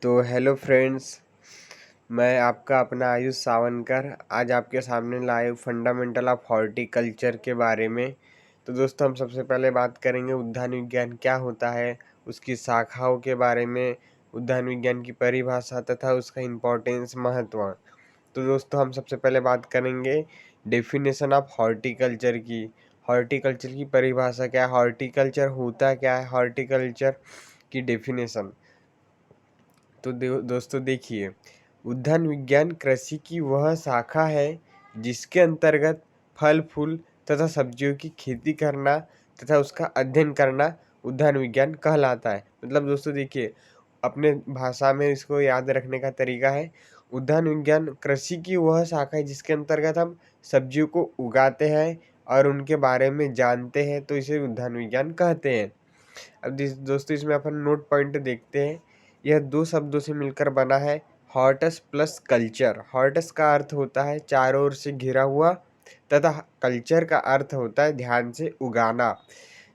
तो hello friends, मैं आपका अपना आयुष सावनकर आज आपके सामने लाइव फंडामेंटल ऑफ हॉर्टिकल्चर के बारे में। तो दोस्तों, हम सबसे पहले बात करेंगे उद्यान विज्ञान क्या होता है, उसकी शाखाओं के बारे में, उद्यान विज्ञान की परिभाषा तथा उसका इम्पोर्टेंस महत्व। तो दोस्तों, हम सबसे पहले बात करेंगे डेफिनेशन ऑफ हॉर्टिकल्चर की। हॉर्टिकल्चर की परिभाषा क्या है, हॉर्टिकल्चर होता क्या है, हॉर्टिकल्चर की डेफिनेशन। तो दोस्तों देखिए, उद्यान विज्ञान कृषि की वह शाखा है जिसके अंतर्गत फल फूल तथा सब्जियों की खेती करना तथा उसका अध्ययन करना उद्यान विज्ञान कहलाता है। मतलब दोस्तों देखिए, अपने भाषा में इसको याद रखने का तरीका है, उद्यान विज्ञान कृषि की वह शाखा है जिसके अंतर्गत हम सब्जियों को उगाते हैं और उनके बारे में जानते हैं, तो इसे उद्यान विज्ञान कहते हैं। अब दोस्तों, इसमें अपन नोट पॉइंट देखते हैं। यह दो शब्दों से मिलकर बना है, हॉर्टस प्लस कल्चर। हॉर्टस का अर्थ होता है चारों ओर से घिरा हुआ तथा कल्चर का अर्थ होता है ध्यान से उगाना।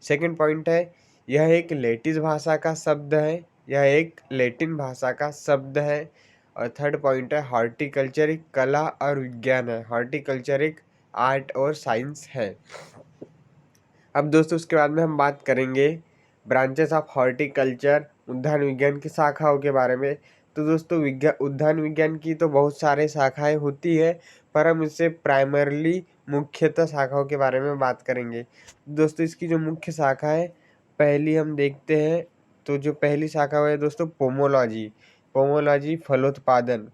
सेकंड पॉइंट है, यह एक लैटिन भाषा का शब्द है। यह एक लैटिन भाषा का शब्द है। और थर्ड पॉइंट है, हॉर्टिकल्चर एक कला और विज्ञान है। हॉर्टिकल्चर एक आर्ट और साइंस है। अब दोस्तों, उसके बाद में हम बात करेंगे ब्रांचेस ऑफ हॉर्टिकल्चर, उद्यान विज्ञान की शाखाओं के बारे में। तो दोस्तों, उद्यान विज्ञान की तो बहुत सारे शाखाएं होती है, पर हम इससे प्राइमरली मुख्यतः शाखाओं के बारे में बात करेंगे। दोस्तों, इसकी जो मुख्य शाखा है, पहली हम देखते हैं। तो जो पहली शाखा है दोस्तों, पोमोलॉजी। पोमोलॉजी फलोत्पादन।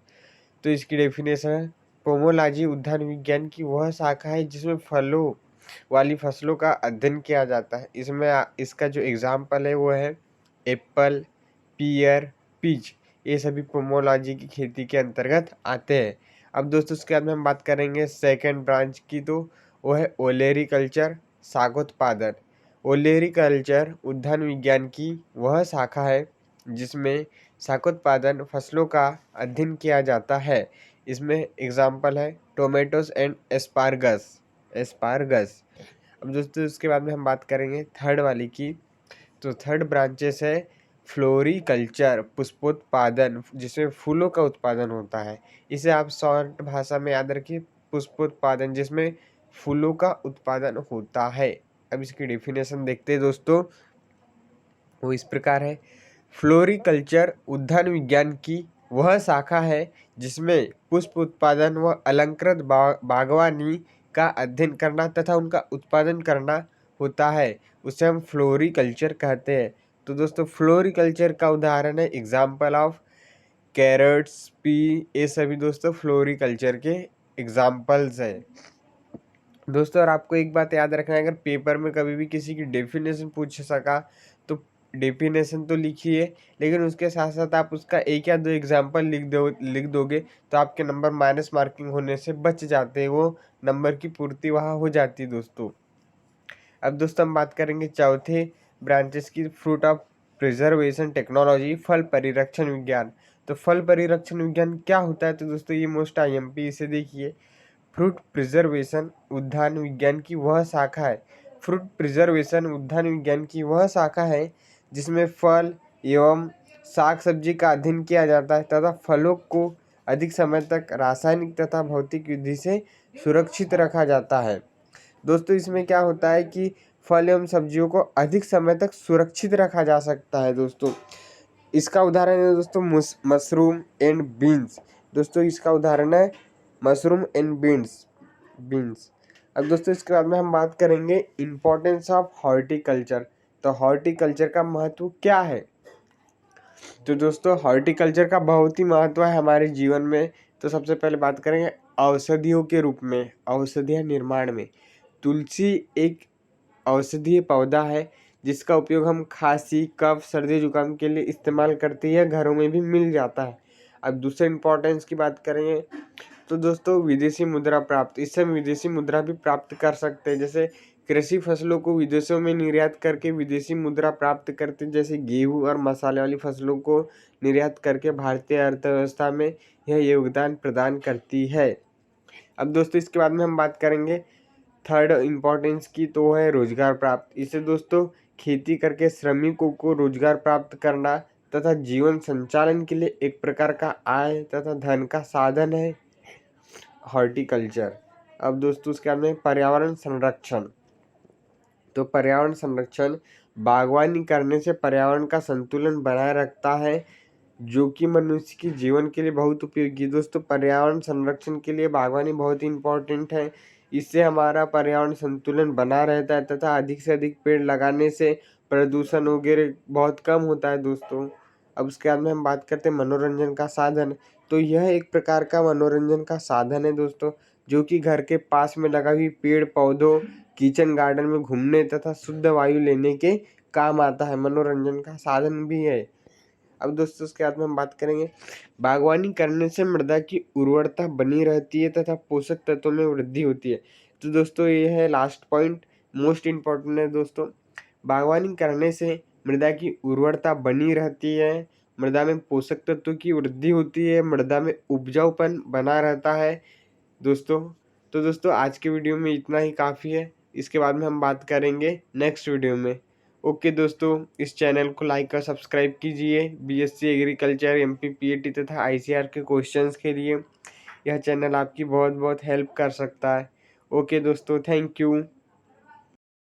तो इसकी डेफिनेशन है, पोमोलॉजी उद्यान विज्ञान की वह शाखा है जिसमें फलों वाली फसलों का अध्ययन किया जाता है। इसमें इसका जो एग्जाम्पल है वो है एप्पल, पियर, पीच। ये सभी पोमोलॉजी की खेती के अंतर्गत आते हैं। अब दोस्तों, उसके बाद में हम बात करेंगे सेकंड ब्रांच की, तो वो है ओलेरीकल्चर, शाकोत्पादन। ओलेरीकल्चर उद्यान विज्ञान की वह शाखा है जिसमें शाकोत्पादन फसलों का अध्ययन किया जाता है। इसमें एग्जाम्पल है टोमेटोज एंड एस्पार्गस। एस्पार्गस। अब दोस्तों, उसके बाद में हम बात करेंगे थर्ड वाली की। तो थर्ड ब्रांचेस है फ्लोरिकल्चर, पुष्पोत्पादन, जिसमें फूलों का उत्पादन होता है। इसे आप शॉर्ट भाषा में याद रखिए, पुष्पोत्पादन, जिसमें फूलों का उत्पादन होता है। अब इसकी डेफिनेशन देखते हैं दोस्तों, वो इस प्रकार है, फ्लोरिकल्चर उद्यान विज्ञान की वह शाखा है जिसमें पुष्प उत्पादन व अलंकृत बागवानी का अध्ययन करना तथा उनका उत्पादन करना होता है। उसे हम फ्लोरिकल्चर कहते हैं। तो दोस्तों, फ्लोरिकल्चर का उदाहरण है एग्जाम्पल ऑफ कैरेट्स, पी, ये सभी दोस्तों फ्लोरिकल्चर के एग्जाम्पल्स हैं। दोस्तों, और आपको एक बात याद रखना है, अगर पेपर में कभी भी किसी की डेफिनेशन पूछ सका तो डेफिनेशन तो लिखिए, लेकिन उसके साथ साथ आप उसका एक या दो एग्जाम्पल लिख दोगे तो आपके नंबर माइनस मार्किंग होने से बच जाते हैं, वो नंबर की पूर्ति वहाँ हो जाती है दोस्तों। अब दोस्तों, हम बात करेंगे चौथे ब्रांचेस की, फ्रूट ऑफ प्रिजर्वेशन टेक्नोलॉजी, फल परिरक्षण विज्ञान। तो फल परिरक्षण विज्ञान क्या होता है? तो दोस्तों, ये मोस्ट IMP, इसे देखिए, फ्रूट प्रिजर्वेशन उद्यान विज्ञान की वह शाखा है। फ्रूट प्रिजर्वेशन उद्यान विज्ञान की वह शाखा है जिसमें फल एवं साग सब्जी का अध्ययन किया जाता है तथा फलों को अधिक समय तक रासायनिक तथा भौतिक विधि से सुरक्षित रखा जाता है। दोस्तों, इसमें क्या होता है कि फल एवं सब्जियों को अधिक समय तक सुरक्षित रखा जा सकता है। दोस्तों, इसका उदाहरण है दोस्तों मशरूम एंड बीन्स। दोस्तों, इसका उदाहरण है मशरूम एंड बीन्स। अब दोस्तों, इसके बाद में हम बात करेंगे इम्पोर्टेंस ऑफ हॉर्टिकल्चर। तो हॉर्टिकल्चर का महत्व क्या है? तो दोस्तों, हॉर्टिकल्चर का बहुत ही महत्व है हमारे जीवन में। तो सबसे पहले बात करेंगे औषधियों के रूप में, औषधीय निर्माण में। तुलसी एक औषधीय पौधा है जिसका उपयोग हम खांसी, कफ, सर्दी जुकाम के लिए इस्तेमाल करते हैं, घरों में भी मिल जाता है। अब दूसरे इम्पोर्टेंस की बात करेंगे तो दोस्तों, विदेशी मुद्रा प्राप्त, इससे हम विदेशी मुद्रा भी प्राप्त कर सकते हैं। जैसे कृषि फसलों को विदेशों में निर्यात करके विदेशी मुद्रा प्राप्त करते हैं, जैसे गेहूं और मसाले वाली फसलों को निर्यात करके भारतीय अर्थव्यवस्था में यह योगदान प्रदान करती है। अब दोस्तों, इसके बाद में हम बात करेंगे थर्ड इम्पोर्टेंस की, तो है रोजगार प्राप्त। इससे दोस्तों खेती करके श्रमिकों को रोजगार प्राप्त करना तथा जीवन संचालन के लिए एक प्रकार का आय तथा धन का साधन है हॉर्टिकल्चर। अब दोस्तों उसके बाद में पर्यावरण संरक्षण। तो पर्यावरण संरक्षण बागवानी करने से पर्यावरण का संतुलन बनाए रखता है, जो कि मनुष्य के जीवन के लिए बहुत उपयोगी है। दोस्तों पर्यावरण संरक्षण के लिए बागवानी बहुत ही इम्पोर्टेंट है। इससे हमारा पर्यावरण संतुलन बना रहता है तथा अधिक से अधिक पेड़ लगाने से प्रदूषण वगैरह बहुत कम होता है दोस्तों। अब उसके बाद में हम बात करते हैं मनोरंजन का साधन। तो यह एक प्रकार का मनोरंजन का साधन है दोस्तों, जो कि घर के पास में लगा हुई पेड़ पौधों, किचन गार्डन में घूमने तथा शुद्ध वायु लेने के काम आता है, मनोरंजन का साधन भी है। अब दोस्तों उसके बाद में हम बात करेंगे बागवानी करने से मृदा की उर्वरता बनी रहती है तथा पोषक तत्वों में वृद्धि होती है। तो दोस्तों ये है लास्ट पॉइंट, मोस्ट इम्पोर्टेंट है दोस्तों। बागवानी करने से मृदा की उर्वरता बनी रहती है, मृदा में पोषक तत्वों की वृद्धि होती है, मृदा में उपजाऊपन बना रहता है दोस्तों। तो दोस्तों आज के वीडियो में इतना ही काफ़ी है, इसके बाद में हम बात करेंगे नेक्स्ट वीडियो में। ओके दोस्तों, इस चैनल को लाइक और सब्सक्राइब कीजिए बीएससी एग्रीकल्चर, एमपी पीएटी तथा आईसीआर के क्वेश्चंस के लिए। यह चैनल आपकी बहुत बहुत हेल्प कर सकता है। ओके दोस्तों, थैंक यू।